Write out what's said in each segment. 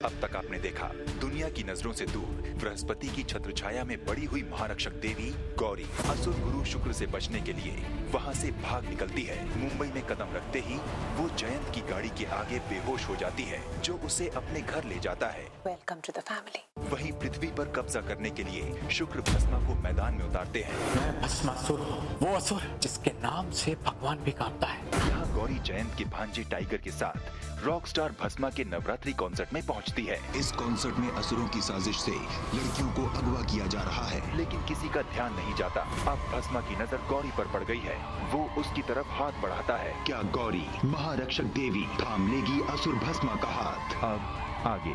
अब तक आपने देखा दुनिया की नजरों से दूर बृहस्पति की छत्रछाया में बड़ी हुई महारक्षक देवी गौरी असुर गुरु शुक्र से बचने के लिए वहां से भाग निकलती है। मुंबई में कदम रखते ही वो जयंत की गाड़ी के आगे बेहोश हो जाती है, जो उसे अपने घर ले जाता है। Welcome to the family. वहीं पृथ्वी पर कब्जा करने के लिए शुक्र भस्मा को मैदान में उतारते हैं। मैं भस्मासुर हूँ, वो असुर जिसके नाम से भगवान भी कांपता है। यहाँ गौरी जयंत के भांजे टाइगर के साथ रॉक स्टार भस्मा के नवरात्रि कॉन्सर्ट में पहुंचती है। इस कॉन्सर्ट में असुरों की साजिश से लड़कियों को अगवा किया जा रहा है, लेकिन किसी का ध्यान नहीं जाता। अब भस्मा की नजर गौरी पर पड़ गई है। वो उसकी तरफ हाथ बढ़ाता है। क्या गौरी महारक्षक देवी थाम लेगी असुर भस्मा का हाथ? अब आगे।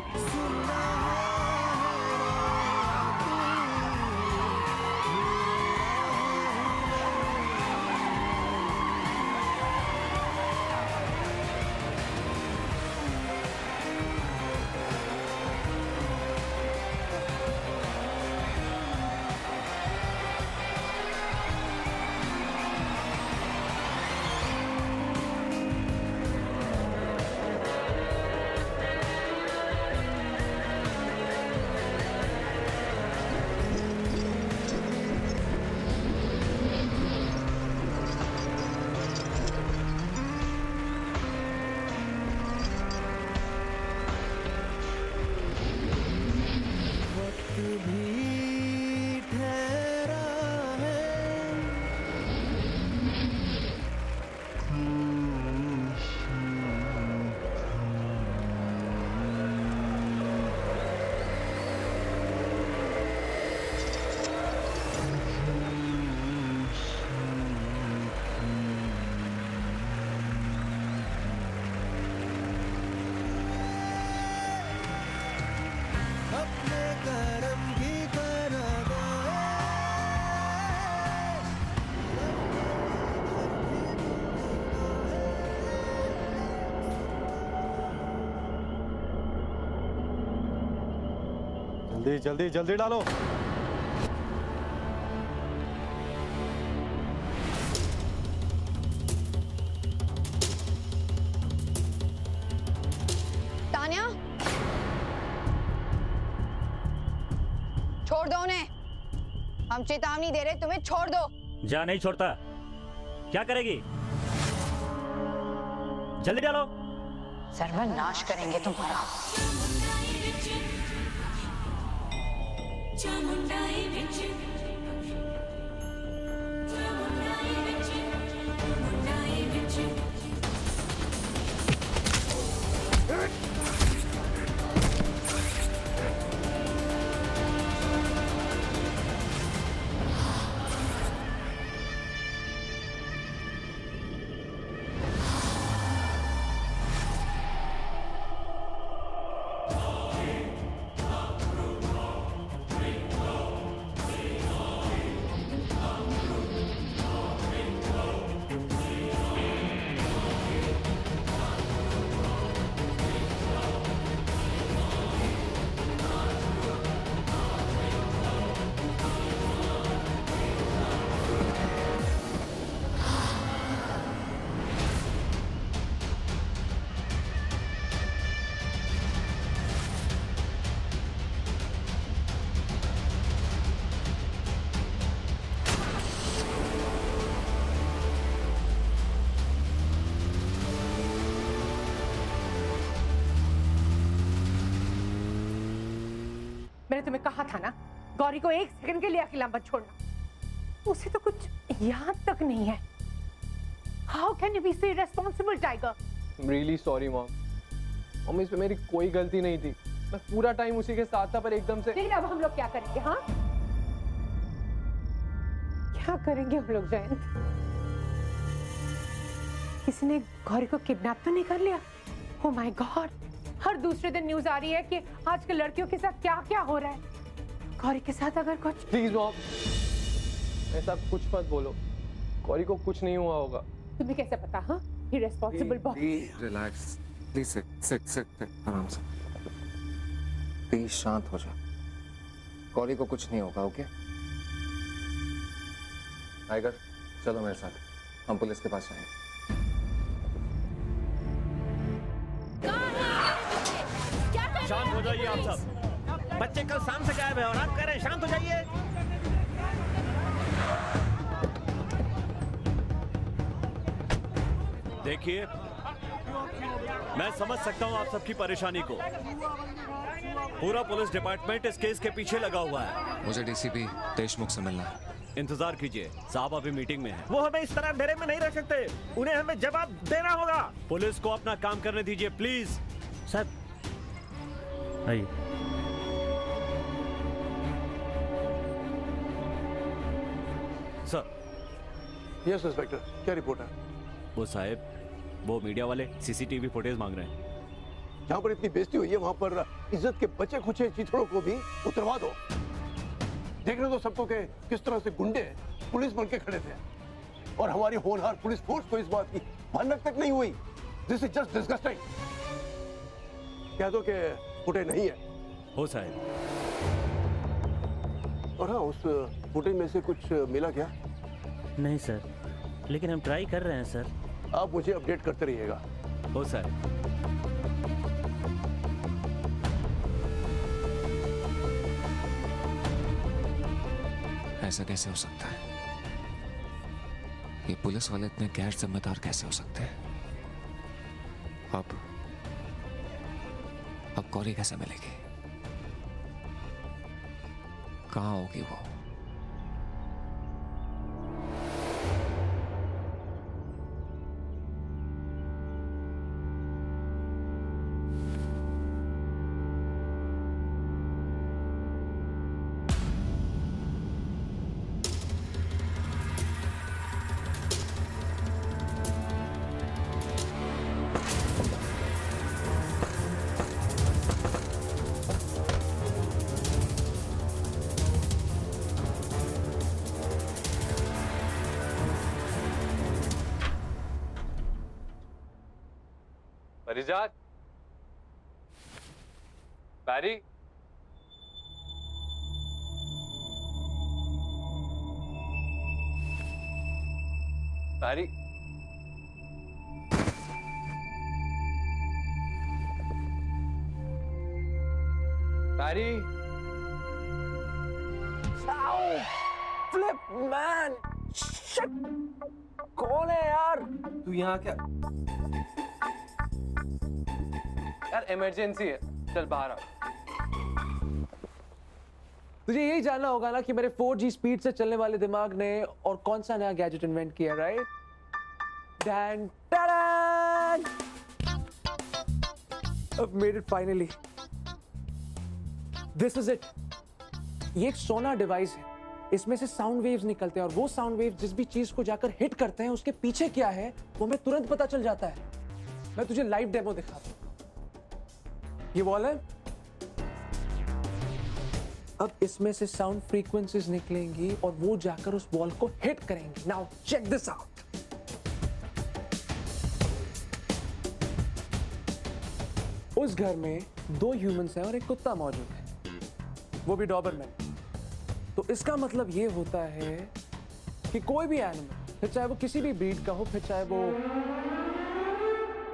जल्दी जल्दी जल्दी डालो। तान्या, छोड़ दो उन्हें। हम चेतावनी दे रहे, तुम्हें छोड़ दो। जा, नहीं छोड़ता। क्या करेगी? जल्दी डालो। सर्वनाश करेंगे तुम्हारा। मैंने तुम्हें कहा था ना, गौरी को एक सेकंड के लिए अकेला मत छोड़ना। उसे तो कुछ याद तक नहीं है। How can you be so irresponsible tiger? Really sorry mom. Mummy, इसमें मेरी कोई गलती नहीं थी। मैं पूरा टाइम उसी के साथ था, पर एकदम से। लेकिन अब हम लोग क्या करेंगे? हाँ, क्या करेंगे हम लोग जयंत? किसी ने गौरी को किडनैप तो नहीं कर लिया? ओह माय गॉड, हर दूसरे दिन न्यूज आ रही है कि आजकल लड़कियों के साथ क्या क्या हो रहा है। गौरी के साथ अगर कुछ। प्लीज मॉम, ऐसा कुछ मत बोलो। गौरी को कुछ नहीं हुआ होगा। तुम्हें कैसे पता? हाँ, irresponsible boy. Relax please, sit आराम से। प्लीज शांत हो जा। गौरी को कुछ नहीं होगा, ओके? टाइगर, चलो मेरे साथ, हम पुलिस के पास जाएंगे। शांत हो जाइए आप सब। बच्चे कल शाम से गायब है और आप कह रहे हैं शांत हो जाइए। देखिए, मैं समझ सकता हूं आप सबकी परेशानी को। पूरा पुलिस डिपार्टमेंट इस केस के पीछे लगा हुआ है। मुझे डीसीपी देशमुख से मिलना है। इंतजार कीजिए, साहब अभी मीटिंग में है। वो हमें इस तरह अंधेरे में नहीं रख सकते, उन्हें हमें जवाब देना होगा। पुलिस को अपना काम करने दीजिए प्लीज। सर आइए। सर। यस इंस्पेक्टर, क्या रिपोर्ट है? वो साहब, वो मीडिया वाले सीसीटीवी फुटेज मांग रहे हैं। जहाँ पर इतनी बेइज्जती हुई है वहाँ पर इज्जत के बचे खुचे चिथड़ों को भी उतरवा दो। देख रहे हो सबको के किस तरह से गुंडे पुलिस बन के खड़े थे और हमारी होनहार पुलिस फोर्स को इस बात की भनक तक नहीं हुई। This is just disgusting. कह दो कि फुटेज नहीं है। हो साहब। और हाँ, उस फुटेज में से कुछ मिला क्या? नहीं सर, लेकिन हम ट्राई कर रहे हैं सर। आप मुझे अपडेट करते रहिएगा। हो साहब। ऐसा कैसे हो सकता है? ये पुलिस वाले इतने गैर जिम्मेदार कैसे हो सकते हैं? अब गौरी कैसे मिलेगी? कहाँ होगी वो? परिजात, पैरी, पैरी, पैरी, फ्लिप मैन, शिट, कौन है यार? तू यहाँ क्या? यार इमरजेंसी है, चल बाहर आ। तुझे यही जानना होगा ना कि मेरे 4G स्पीड से चलने वाले दिमाग ने और कौन सा नया गैजेट इन्वेंट किया, राइट? डैन टैडन! I've made it finally. This is it. ये एक सोनार डिवाइस है। इसमें से साउंड वेव्स निकलते हैं और वो साउंड वेव्स जिस भी चीज को जाकर हिट करते हैं उसके पीछे क्या है वो हमें तुरंत पता चल जाता है। मैं तुझे लाइव डेमो दिखाता हूं। ये वॉल है, अब इसमें से साउंड फ्रीक्वेंसीज निकलेंगी और वो जाकर उस वॉल को हिट करेंगी। Now check this out. उस घर में 2 ह्यूमंस हैं और एक कुत्ता मौजूद है, वो भी डॉबरमैन। तो इसका मतलब ये होता है कि कोई भी एनिमल, फिर चाहे वो किसी भी ब्रीड का हो,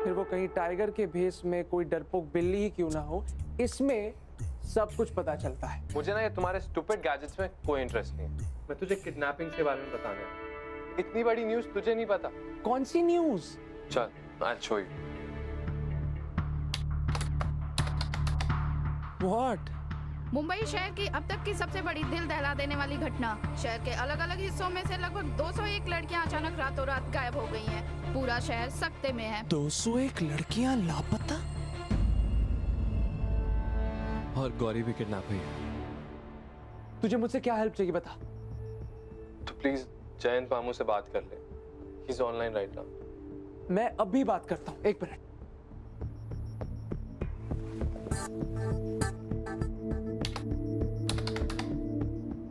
फिर वो कहीं टाइगर के भेस में कोई डरपोक बिल्ली ही क्यों ना हो, इसमें सब कुछ पता चलता है। मुझे ना ये तुम्हारे स्टूपिड गैजेट्स में कोई इंटरेस्ट नहीं है। मैं तुझे किडनैपिंग के बारे में बताने आया। इतनी बड़ी न्यूज़ तुझे नहीं पता? कौन सी न्यूज़? चल, I'll show you. What? Mumbai शहर की अब तक की सबसे बड़ी दिल दहला देने वाली घटना। शहर के अलग अलग हिस्सों में से लगभग 201 लड़कियां अचानक रातों रात गायब हो गई हैं। पूरा शहर सख्ते में है। 201 लड़कियां लापता और गौरी भी किडनैप हुई है। तुझे मुझसे क्या हेल्प चाहिए बता। तो प्लीज जयंत मामू से बात कर ले। He is online right now. मैं अभी बात करता हूँ, 1 मिनट।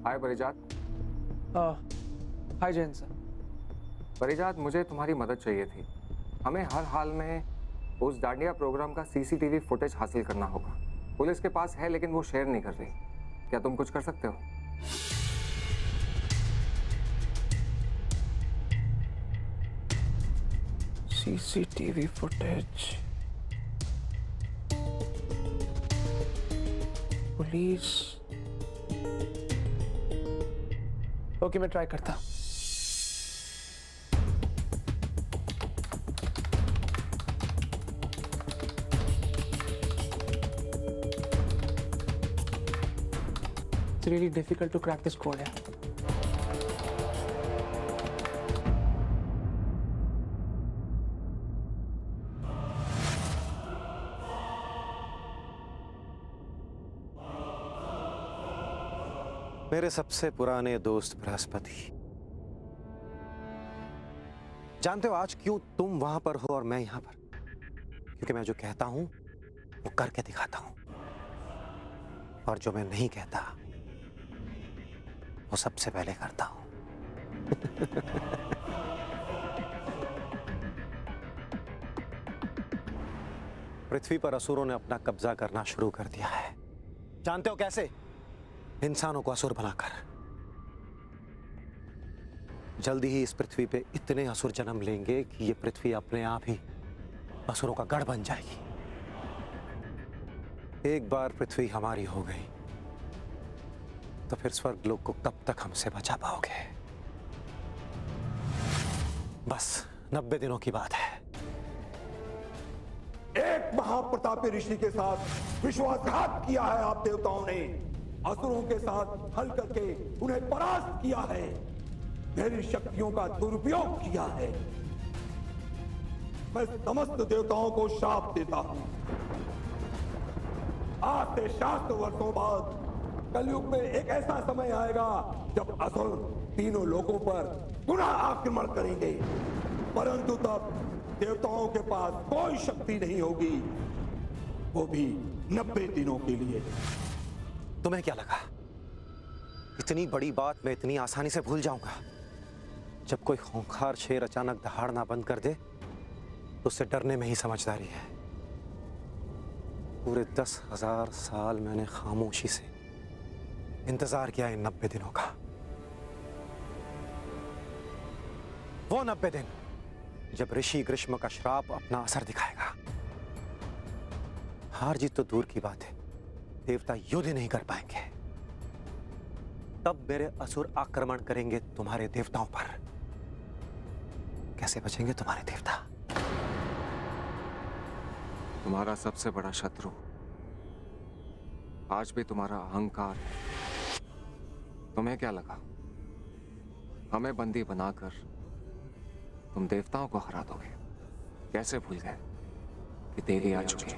हाय परिजात। हाय जयंत सर। परिजात, मुझे तुम्हारी मदद चाहिए थी। हमें हर हाल में उस डांडिया प्रोग्राम का सीसीटीवी फुटेज हासिल करना होगा। पुलिस के पास है लेकिन वो शेयर नहीं कर रही। क्या तुम कुछ कर सकते हो? CCTV footage. प्लीज। ओके, मैं ट्राई करता। It's really difficult to crack this code. Yeah. मेरे सबसे पुराने दोस्त बृहस्पति, जानते हो आज क्यों तुम वहां पर हो और मैं यहां पर? क्योंकि मैं जो कहता हूं वो करके दिखाता हूं, और जो मैं नहीं कहता वो सबसे पहले करता हूं। पृथ्वी पर असुरों ने अपना कब्जा करना शुरू कर दिया है। जानते हो कैसे? इंसानों को असुर बनाकर। जल्दी ही इस पृथ्वी पे इतने असुर जन्म लेंगे कि ये पृथ्वी अपने आप ही असुरों का गढ़ बन जाएगी। एक बार पृथ्वी हमारी हो गई तो फिर स्वर्ग लोक को कब तक हमसे बचा पाओगे? बस 90 दिनों की बात है। एक महाप्रतापी ऋषि के साथ विश्वासघात किया है आप देवताओं ने। असुरों के साथ हल करके उन्हें परास्त किया है। मेरी शक्तियों का दुरुपयोग किया है। मैं समस्त देवताओं को शाप देता हूं। आज से शास्त्र वर्षों बाद कलयुग में एक ऐसा समय आएगा जब असुर तीनों लोगों पर पुनः आक्रमण करेंगे, परंतु तब देवताओं के पास कोई शक्ति नहीं होगी, वो भी 90 दिनों के लिए। तुम्हें क्या लगा इतनी बड़ी बात मैं इतनी आसानी से भूल जाऊंगा? जब कोई खूंखार शेर अचानक दहाड़ना बंद कर दे तो उससे डरने में ही समझदारी है। पूरे 10,000 साल मैंने खामोशी से इंतजार किया इन 90 दिनों का। वो 90 दिन जब ऋषि ग्रीष्म का श्राप अपना असर दिखाएगा। हार जीत तो दूर की बात है, देवता युद्ध ही नहीं कर पाएंगे। तब मेरे असुर आक्रमण करेंगे तुम्हारे देवताओं पर। कैसे बचेंगे तुम्हारे देवता? तुम्हारा सबसे बड़ा शत्रु आज भी तुम्हारा अहंकार है। तुम्हें क्या लगा हमें बंदी बनाकर तुम देवताओं को हरा दोगे? कैसे भूल गए कि देवी आ चुकी है?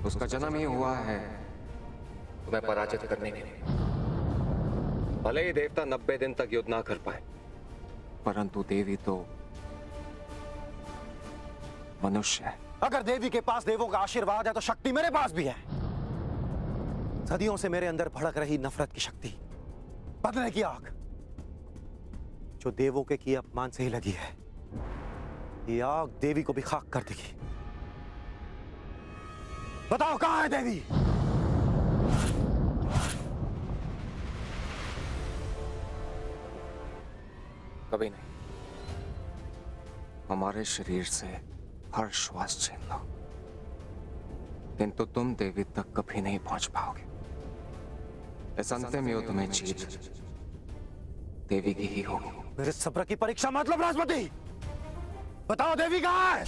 उसका जन्म ही हुआ है तुम्हें पराजित करने के लिए। भले ही देवता 90 दिन तक युद्ध ना कर पाए, परंतु देवी तो मनुष्य है। अगर देवी के पास देवों का आशीर्वाद है तो शक्ति मेरे पास भी है। सदियों से मेरे अंदर भड़क रही नफरत की शक्ति, बदले की आग जो देवों के किए अपमान से ही लगी है, ये आग देवी को भी खाक कर देगी। बताओ कहां है देवी? कभी नहीं। हमारे शरीर से हर श्वास छीन लो, किंतु तुम देवी तक कभी नहीं पहुंच पाओगे। इस अंतिम युद्ध में जीत देवी की ही होगी। मेरे सब्र की परीक्षा मत लो बृहस्पति। बताओ देवी कहां है?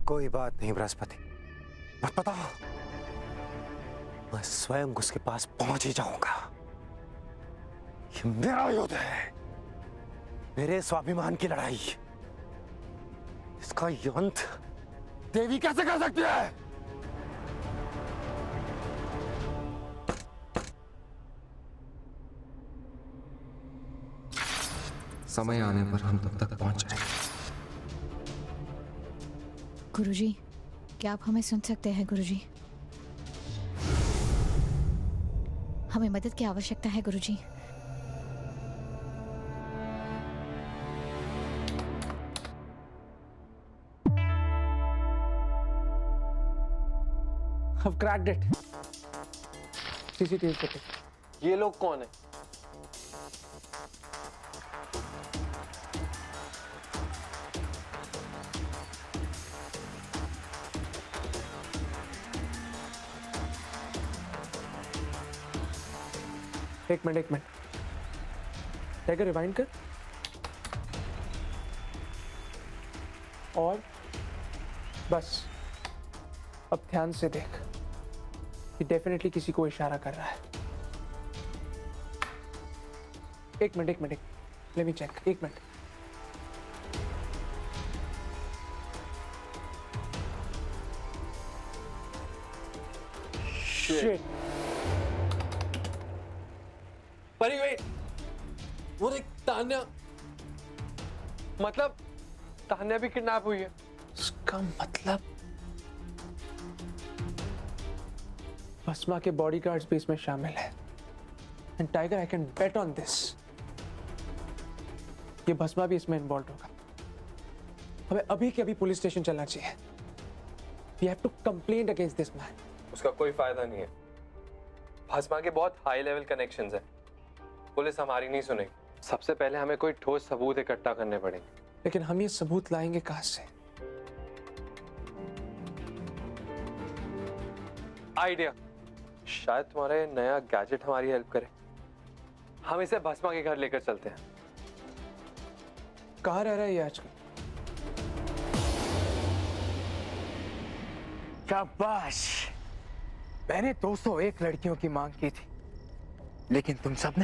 कोई बात नहीं बृहस्पति, मत बताओ। मैं स्वयं उसके पास पहुंच ही जाऊंगा। ये मेरा युद्ध है, मेरे स्वाभिमान की लड़ाई। इसका ये अंत देवी कैसे कर सकती है? समय आने पर हम तब तक पहुंच जाएंगे। गुरुजी, क्या आप हमें सुन सकते हैं गुरुजी? हमें मदद की आवश्यकता है गुरुजी। I've cracked it. CCTV footage. ये लोग कौन है? एक मिनट टाइगर रिवाइंड कर और बस अब ध्यान से देख, ये डेफिनेटली किसी को इशारा कर रहा है। एक मिनट लेट मी चेक। एक मिनट। शिट। परी वेट, वो देख तान्या, मतलब तान्या भी किडनैप हुई है। उसका मतलब भस्मा के बॉडीगार्ड्स भी इसमें शामिल है। And tiger, I can bet on this, ये भस्मा भी इसमें इन्वॉल्व होगा। हमें अभी के अभी पुलिस स्टेशन चलना चाहिए। We have to complain against this man. उसका कोई फायदा नहीं है। भस्मा के बहुत हाई लेवल कनेक्शंस हैं। पुलिस हमारी नहीं सुनेगी। सबसे पहले हमें कोई ठोस सबूत इकट्ठा करने पड़ेंगे। लेकिन हम ये सबूत लाएंगे कहां से? आइडिया, शायद तुम्हारे नया गैजेट हमारी हेल्प करे। हम इसे भस्मा के घर लेकर चलते हैं। कहाँ रह रहा है ये आजकल? शाबाश, मैंने 201 लड़कियों की मांग की थी, लेकिन तुम सब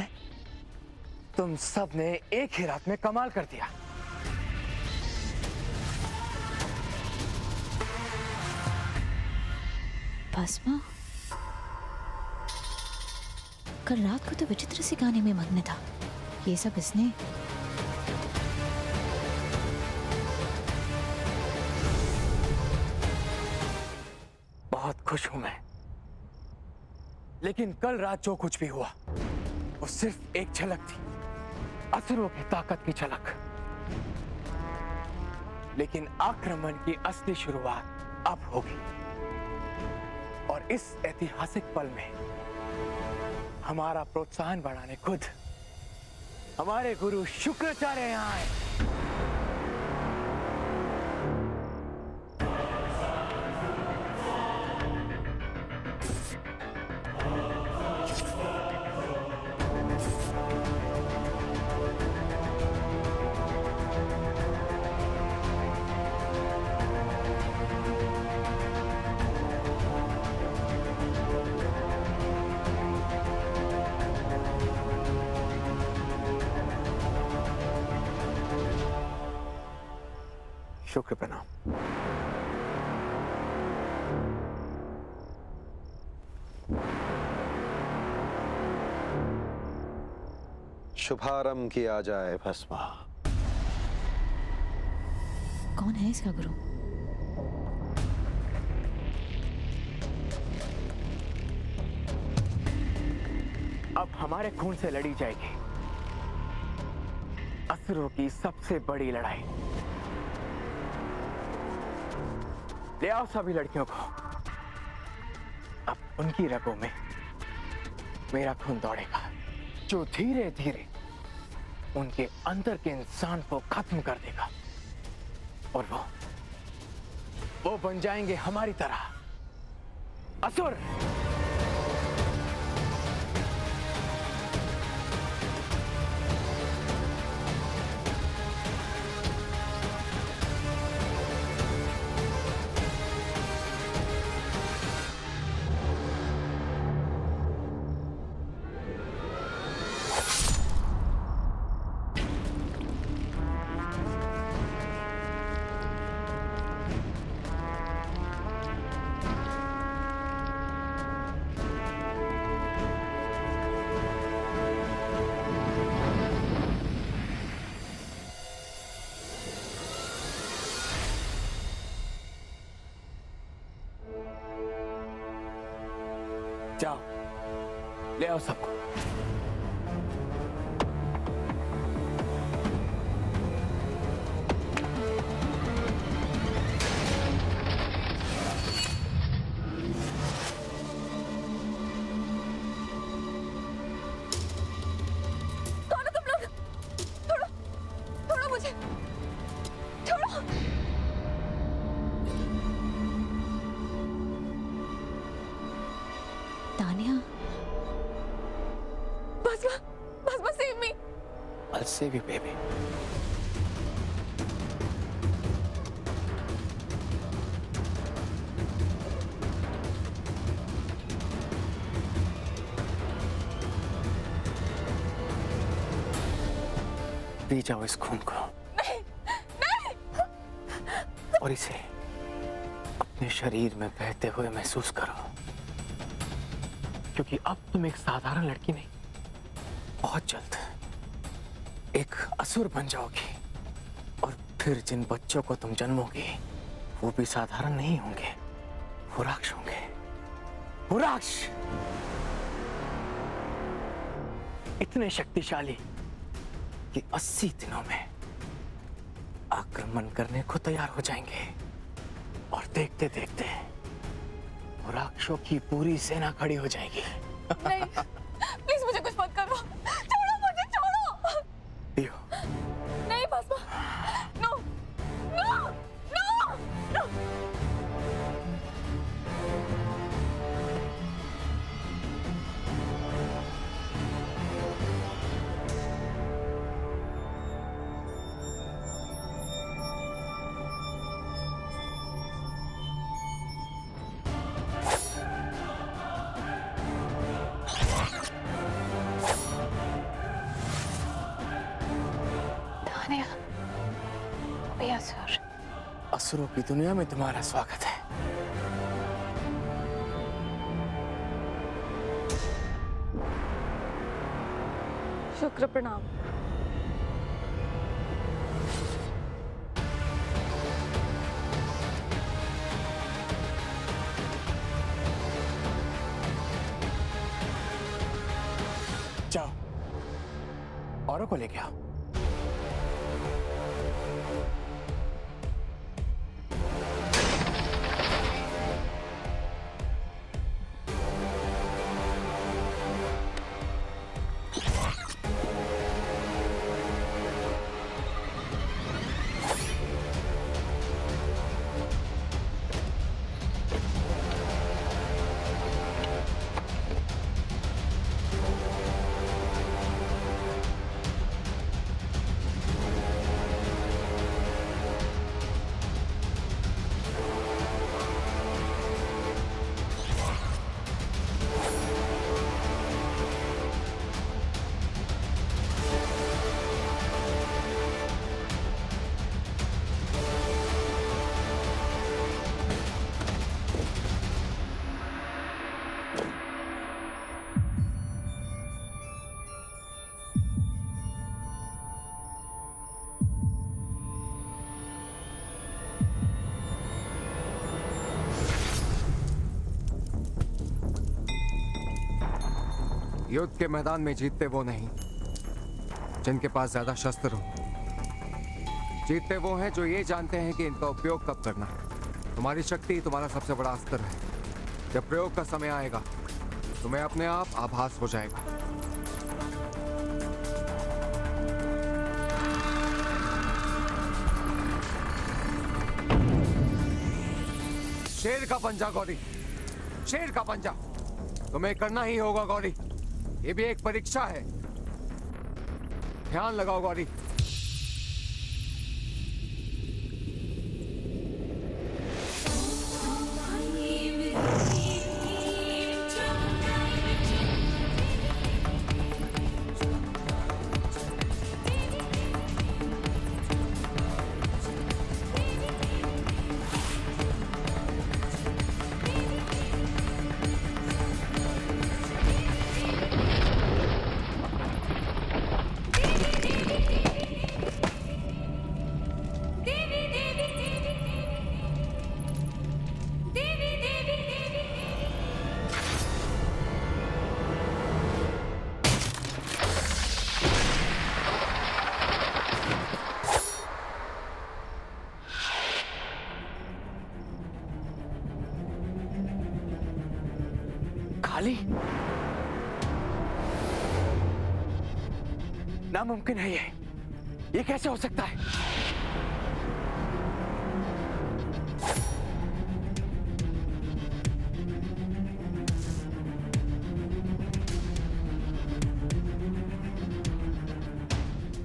ने एक ही रात में कमाल कर दिया। भस्मा कल रात को तो विचित्र सी गाने में मग्न था। ये सब इसने। बहुत खुश हूं मैं, लेकिन कल रात जो कुछ भी हुआ वो सिर्फ एक झलक थी, असुरों की ताकत की झलक। लेकिन आक्रमण की असली शुरुआत अब होगी, और इस ऐतिहासिक पल में हमारा प्रोत्साहन बढ़ाने खुद हमारे गुरु शुक्राचार्य यहाँ आए। शुक्र प्रणाम। शुभारंभ किया जाए भस्मा। कौन है इसका गुरु? अब हमारे खून से लड़ी जाएगी असुरों की सबसे बड़ी लड़ाई। ले आओ सभी लड़कियों को। अब उनकी रगों में मेरा खून दौड़ेगा, जो धीरे धीरे उनके अंदर के इंसान को खत्म कर देगा, और वो बन जाएंगे हमारी तरह असुर। जाओ ले आओ सबको। कौन हो तुम लोग? छोड़ो, छोड़ो मुझे, छोड़ो। Tania, Basma, save me. I'll save you, baby. P जाओ इस खून को। नहीं। और इसे अपने शरीर में बहते हुए महसूस करो, क्योंकि अब तुम एक साधारण लड़की नहीं, बहुत जल्द एक असुर बन जाओगी। और फिर जिन बच्चों को तुम जन्मोगी वो भी साधारण नहीं होंगे, वो राक्षस होंगे। वो राक्षस इतने शक्तिशाली कि 80 दिनों में आक्रमण करने को तैयार हो जाएंगे। और देखते देखते वो राक्षसों की पूरी सेना खड़ी हो जाएगी। नहीं, प्लीज मुझे कुछ मत करो, छोड़ो मुझे, छोड़ो। पियो। नहीं बसमा, नो, नो, नो, नो। असुरों की दुनिया में तुम्हारा स्वागत है। शुक्र प्रणाम। जाओ औरों को लेके आओ। युद्ध के मैदान में जीतते वो नहीं जिनके पास ज्यादा शस्त्र हो, जीतते वो हैं जो ये जानते हैं कि इनका उपयोग कब करना है। तुम्हारी शक्ति तुम्हारा सबसे बड़ा अस्त्र है। जब प्रयोग का समय आएगा तुम्हें अपने आप आभास हो जाएगा। शेर का पंजा गौरी, शेर का पंजा तुम्हें करना ही होगा गौरी। ये भी एक परीक्षा है, ध्यान लगाओ गौरी। नामुमकिन है ये कैसे हो सकता है?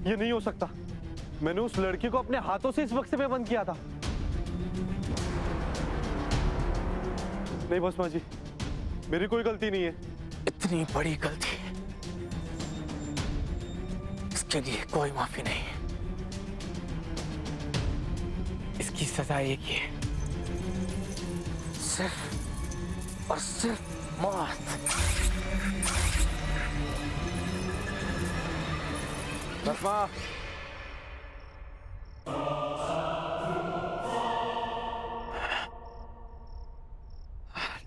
ये नहीं हो सकता। मैंने उस लड़की को अपने हाथों से इस बक्से में बंद किया था। नहीं भस्मा जी, मेरी कोई गलती नहीं है। इतनी बड़ी गलती, इसके लिए कोई माफी नहीं। इसकी सजा एक ही है, सिर्फ और सिर्फ मौत। भस्मा,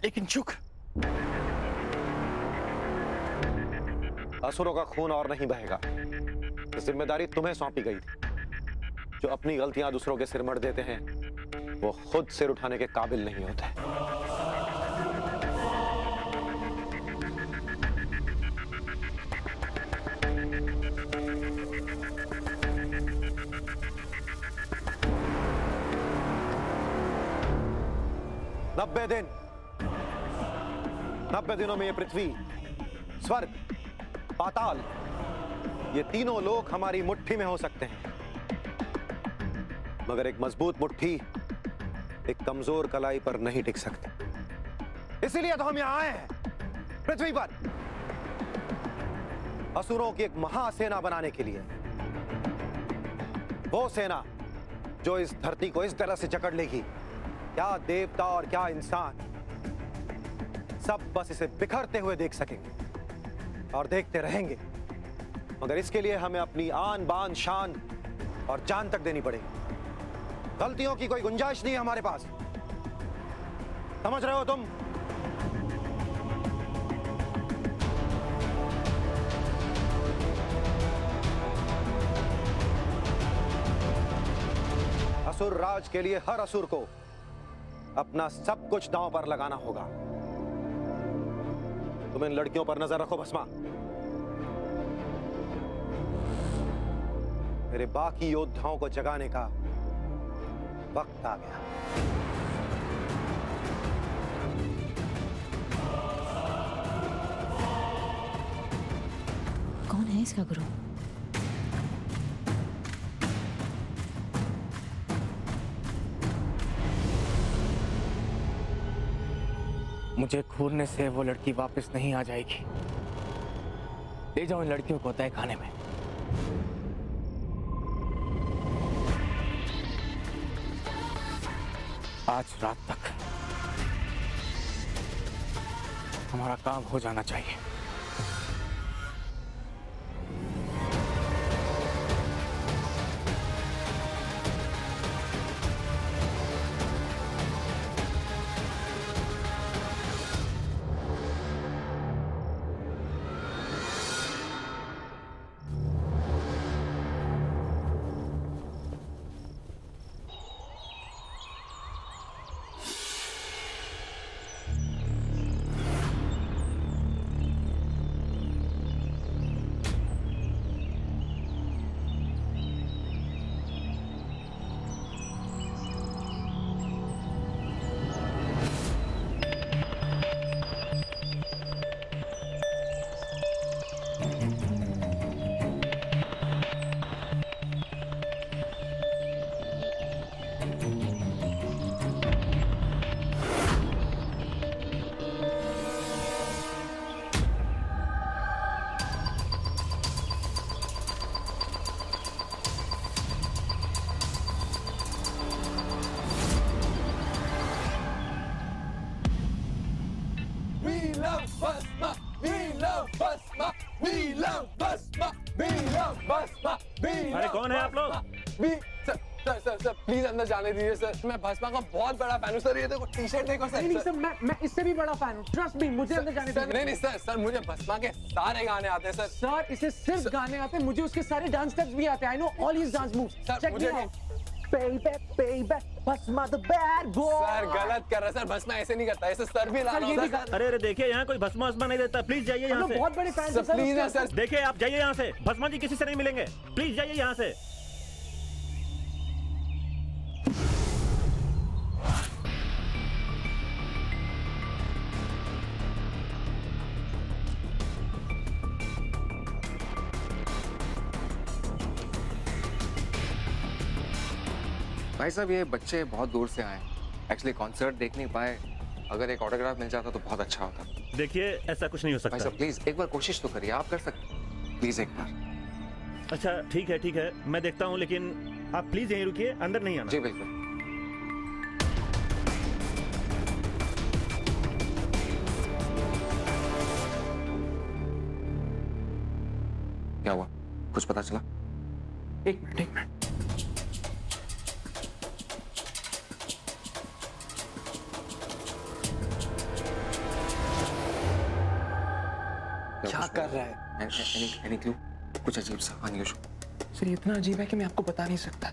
लेकिन शुक्र, असुरों का खून और नहीं बहेगा। जिम्मेदारी तुम्हें सौंपी गई थी। जो अपनी गलतियां दूसरों के सिर मढ़ देते हैं, वो खुद सिर उठाने के काबिल नहीं होते। नब्बे दिनों में ये पृथ्वी, स्वर्ग, पाताल, ये तीनों लोक हमारी मुट्ठी में हो सकते हैं। मगर एक मजबूत मुट्ठी एक कमजोर कलाई पर नहीं टिक सकती। इसीलिए तो हम यहां आए हैं, पृथ्वी पर असुरों की एक महासेना बनाने के लिए। वो सेना जो इस धरती को इस तरह से जकड़ लेगी, क्या देवता और क्या इंसान सब बस इसे बिखरते हुए देख सकेंगे और देखते रहेंगे। मगर इसके लिए हमें अपनी आन बान शान और जान तक देनी पड़ेगी। गलतियों की कोई गुंजाइश नहीं है हमारे पास। समझ रहे हो तुम? असुर राज के लिए हर असुर को अपना सब कुछ दांव पर लगाना होगा। तुम इन लड़कियों पर नजर रखो भस्मा। मेरे बाकी योद्धाओं को जगाने का वक्त आ गया। कौन है इसका गुरु? मुझे घूरने से वो लड़की वापस नहीं आ जाएगी। ले जाओ इन लड़कियों को तय खाने में। आज रात तक हमारा काम हो जाना चाहिए। अरे कौन है आप लोग? सर प्लीज अंदर जाने दीजिए सर। मैं भस्मा का बहुत बड़ा फैन हूँ सर। ये देखो टी शर्ट देखो सर। नहीं सर, मैं इससे भी बड़ा फैन हूँ। ट्रस्ट मी, मुझे अंदर जाने दीजिए। नहीं सर, मुझे भस्मा के सारे गाने आते हैं सर। सर इसे सिर्फ गाने आते हैं, मुझे उसके सारे डांस स्टेप्स भी आते हैं। I know all his dance moves. Sir मुझे baby, baby, Bhasma the bad boy. Sir गलत कर रहा है सर, भस्मा ऐसे नहीं करता, ऐसे सर भी लाना होता है। अरे अरे देखिए यहाँ कोई भस्मा वस्मा नहीं देता, प्लीज जाइए यहाँ से। बहुत बड़े फैन सर प्लीज ना सर। देखिए आप जाइए यहाँ से, भस्मा जी किसी से नहीं मिलेंगे, प्लीज जाइए यहाँ से। भाई साहब ये बच्चे बहुत दूर से आए, एक्चुअली कॉन्सर्ट देख नहीं पाए, अगर एक ऑटोग्राफ मिल जाता तो बहुत अच्छा होता। देखिए ऐसा कुछ नहीं हो भाई सकता। साहब प्लीज एक बार कोशिश तो करिए, आप कर सकते, प्लीज एक बार। अच्छा ठीक है, मैं देखता हूँ, लेकिन आप प्लीज यहीं रुकिए, अंदर नहीं आना। जी बिल्कुल। क्या हुआ, कुछ पता चला? एक मिनट। क्या कर रहा है? Any clue? कुछ अजीब सा, अनयूजुअल। सर ये इतना अजीब है कि मैं आपको बता नहीं सकता।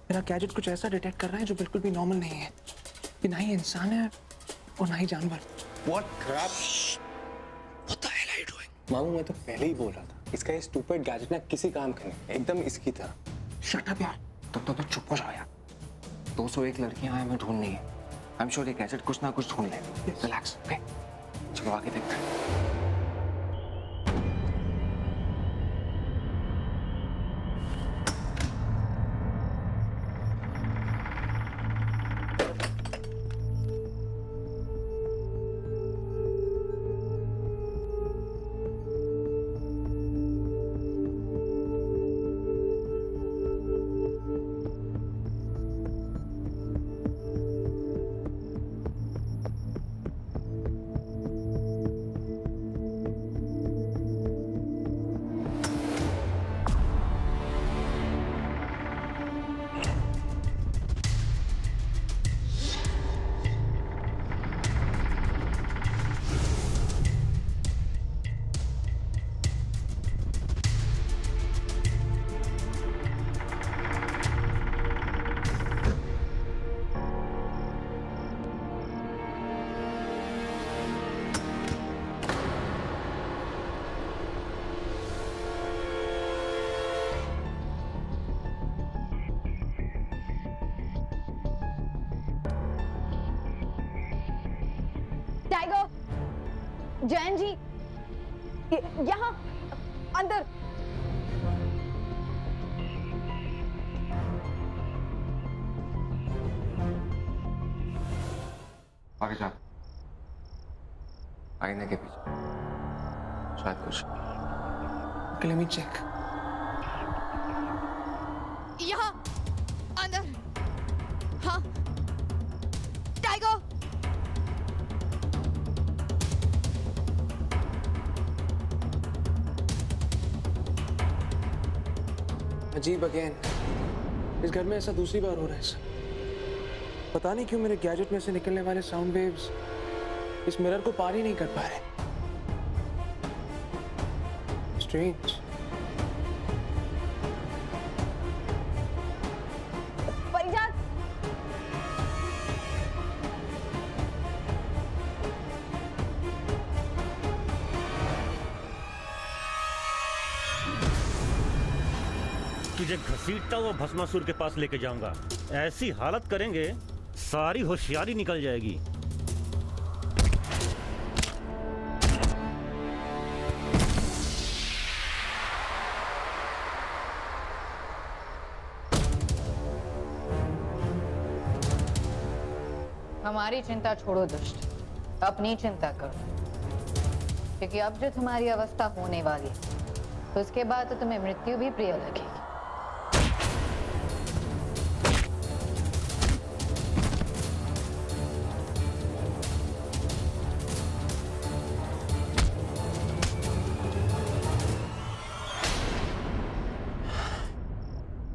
मेरा गैजेट कुछ ऐसा डिटेक्ट कर रहा है जो बिल्कुल भी नॉर्मल नहीं है, कि ना ही इंसान है और ना ही जानवर। What crap? What the hell are you doing? मामू मैं तो पहले ही बोल रहा था, इसका ये स्टूपिड गैजेट ना किसी काम का नहीं, एकदम इसकी तरह। शट अप यार, तुम तो चुप हो जाओ यार। 201 लड़कियां हमें ढूंढनी है, आई एम श्योर ये गैजेट कुछ ना कुछ ढूंढ ले। Relax, okay? चलो आगे देखते हैं। टाइगर, जैन जी, यहाँ अंदर। आगे जा, आईने के पीछे शायद कुछ। Let me check. यहाँ अंदर। हाँ टाइगर। अजीब अगेन, इस घर में ऐसा दूसरी बार हो रहा है सर। पता नहीं क्यों मेरे गैजेट में से निकलने वाले साउंड वेव्स इस मिरर को पार ही नहीं कर पा रहे। स्ट्रेंज। परिजात, तुझे घसीटता हुआ भस्मासुर के पास लेके जाऊंगा, ऐसी हालत करेंगे सारी होशियारी निकल जाएगी। हमारी चिंता छोड़ो दुष्ट, अपनी चिंता करो, क्योंकि अब जो तुम्हारी अवस्था होने वाली है उसके बाद तो तुम्हें मृत्यु भी प्रिय लगेगी।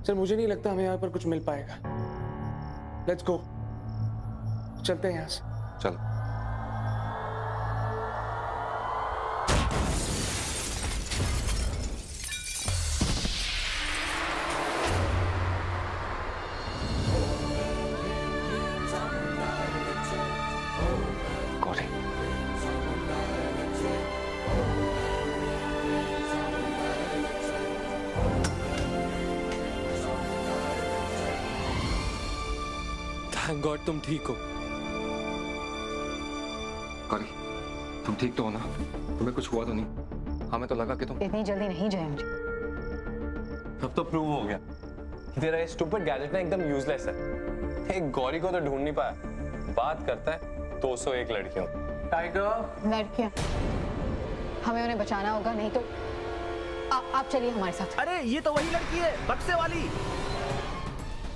सर मुझे नहीं लगता हमें यहाँ पर कुछ मिल पाएगा। लेट्स गो, चलते हैं यहाँ से। चल। थैंक गॉड तुम ठीक हो। गौरी, तुम ठीक तो हो ना? तुम्हें कुछ हुआ तो नहीं? हमें तो लगा कि तुम... इतनी जल्दी नहीं जाए मुझे। अब तो प्रूव हो गया कि तेरा ये स्टूपिड गैजेट ना एकदम यूजलेस है। एक गौरी को तो ढूंढ नहीं पाया, बात करता है 201 लड़कियों। टाइगर, लड़कियां, हमें उन्हें बचाना होगा, नहीं तो आप चलिए हमारे साथ। अरे ये तो वही लड़की है, बक्से वाली।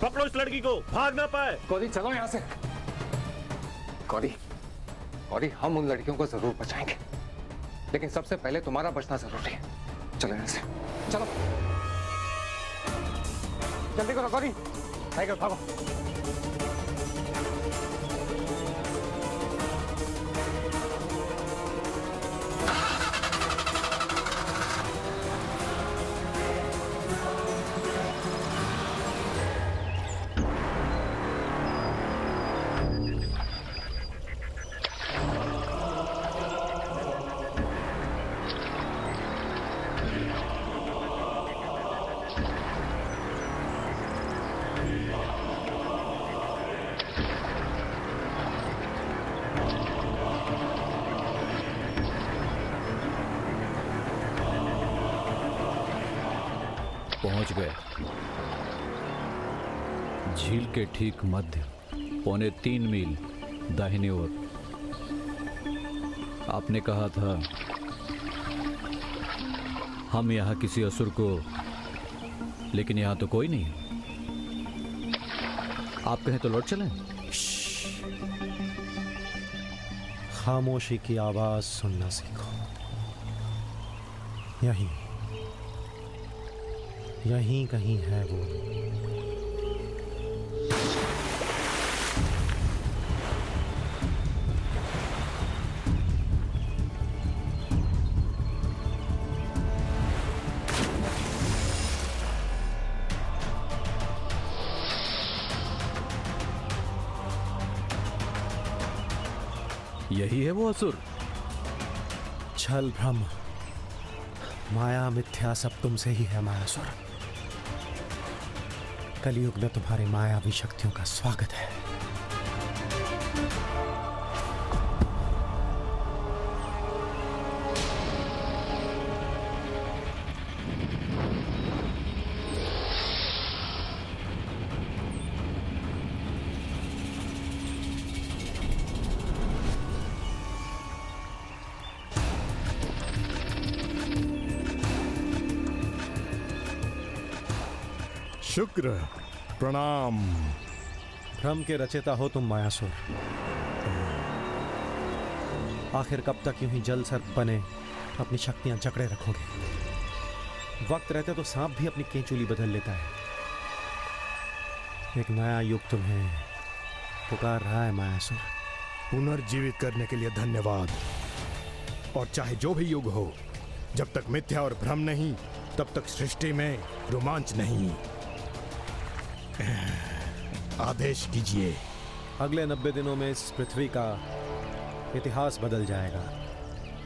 पकड़ो इस लड़की को, भाग ना पाए। गौरी चलो यहाँ से। गौरी, गौरी हम उन लड़कियों को जरूर बचाएंगे, लेकिन सबसे पहले तुम्हारा बचना जरूरी है। चलो यहाँ से, चलो जल्दी करो गौरी। टाइगर भागो। पहुंच गए झील के ठीक मध्य, 3.25 मील दाहिनी ओर। आपने कहा था हम यहाँ किसी असुर को, लेकिन यहाँ तो कोई नहीं। आप कहें तो लौट चलें। खामोशी की आवाज सुनना सीखो। यहीं कहीं है वो। यही है वो असुर। छल भ्रम माया मिथ्या सब तुमसे ही है मायासुर। कलयुग में तुम्हारी मायावी शक्तियों का स्वागत है। शुक्र, प्रणाम। भ्रम के रचेता हो तुम मायासुर। आखिर कब तक यूं ही जल सर्प बने अपनी शक्तियां जकड़े रखोगे? वक्त रहते तो सांप भी अपनी केंचुली बदल लेता है। एक नया युग तुम्हें पुकार रहा है मायासुर। पुनर्जीवित करने के लिए धन्यवाद। और चाहे जो भी युग हो, जब तक मिथ्या और भ्रम नहीं, तब तक सृष्टि में रोमांच नहीं। आदेश कीजिए। अगले 90 दिनों में इस पृथ्वी का इतिहास बदल जाएगा।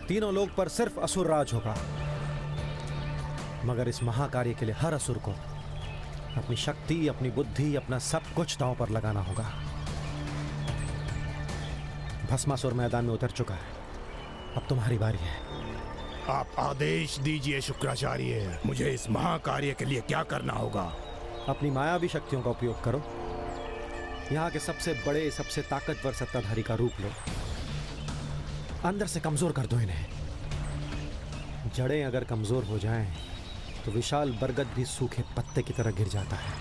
तीनों लोक पर सिर्फ असुर राज होगा। मगर इस महाकार्य के लिए हर असुर को अपनी शक्ति, अपनी बुद्धि, अपना सब कुछ दांव पर लगाना होगा। भस्मासुर मैदान में उतर चुका है, अब तुम्हारी बारी है। आप आदेश दीजिए शुक्राचार्य। मुझे इस महाकार्य के लिए क्या करना होगा? अपनी मायावी शक्तियों का उपयोग करो। यहाँ के सबसे बड़े, सबसे ताकतवर सत्ताधारी का रूप लो। अंदर से कमजोर कर दो इन्हें। जड़ें अगर कमजोर हो जाएं, तो विशाल बरगद भी सूखे पत्ते की तरह गिर जाता है।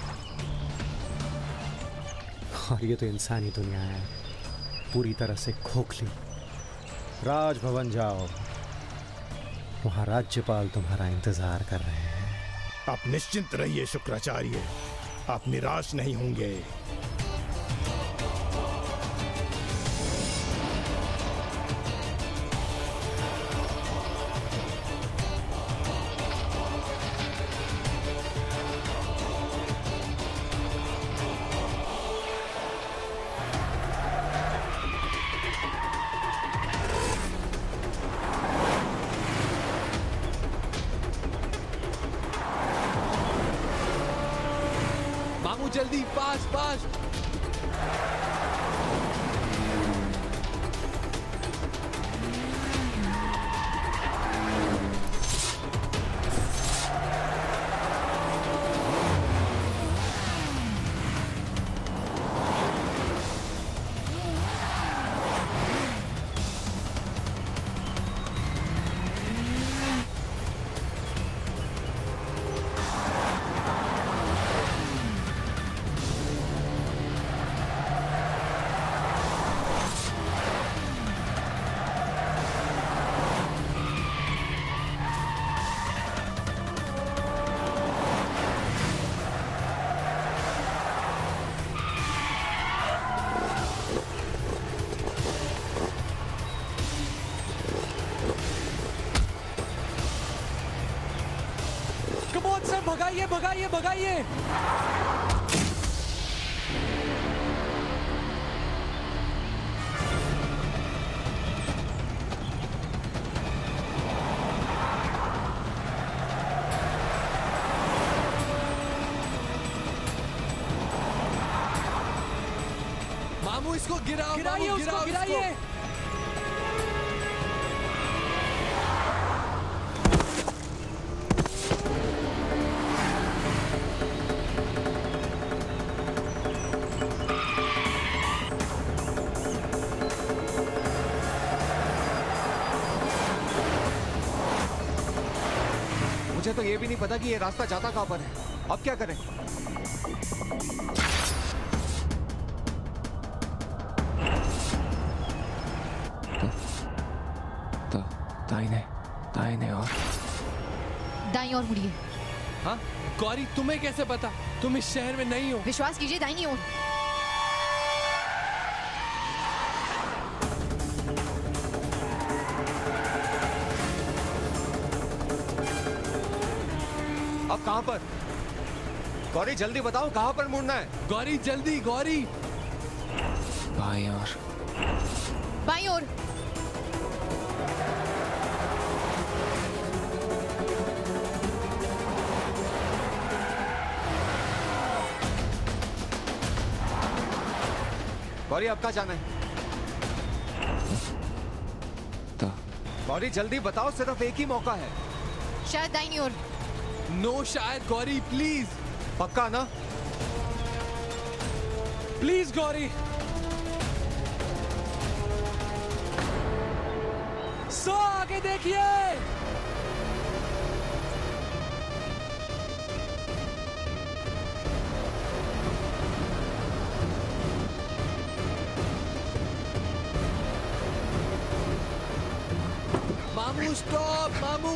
और ये तो इंसानी दुनिया है, पूरी तरह से खोखली। राजभवन जाओ, वहां राज्यपाल तुम्हारा इंतजार कर रहे हैं। आप निश्चिंत रहिए शुक्राचार्य, आप निराश नहीं होंगे। जल्दी, फास्ट फास्ट। भगाइए भगाइए भगाइए। मामू इसको गिराओ, गिराइए मामू, उसको, गिराओ गिराइए। मुझे तो ये भी नहीं पता कि ये रास्ता जाता कहाँ पर है। अब क्या करें? दाहिने, दाहिने और दाईं ओर मुड़िए। हाँ गौरी, तुम्हें कैसे पता? तुम इस शहर में नहीं हो। विश्वास कीजिए, दाईं ओर। अब कहाँ पर? गौरी जल्दी बताओ कहाँ पर मुड़ना है? गौरी जल्दी, गौरी। बाईं ओर। बाईं ओर। गौरी अब कहाँ जाना है? गौरी जल्दी बताओ, सिर्फ एक ही मौका है। शायद दाईं ओर। नो शायद गौरी, प्लीज। पक्का ना? प्लीज गौरी। सो आगे देखिए। मामू स्टॉप, मामू।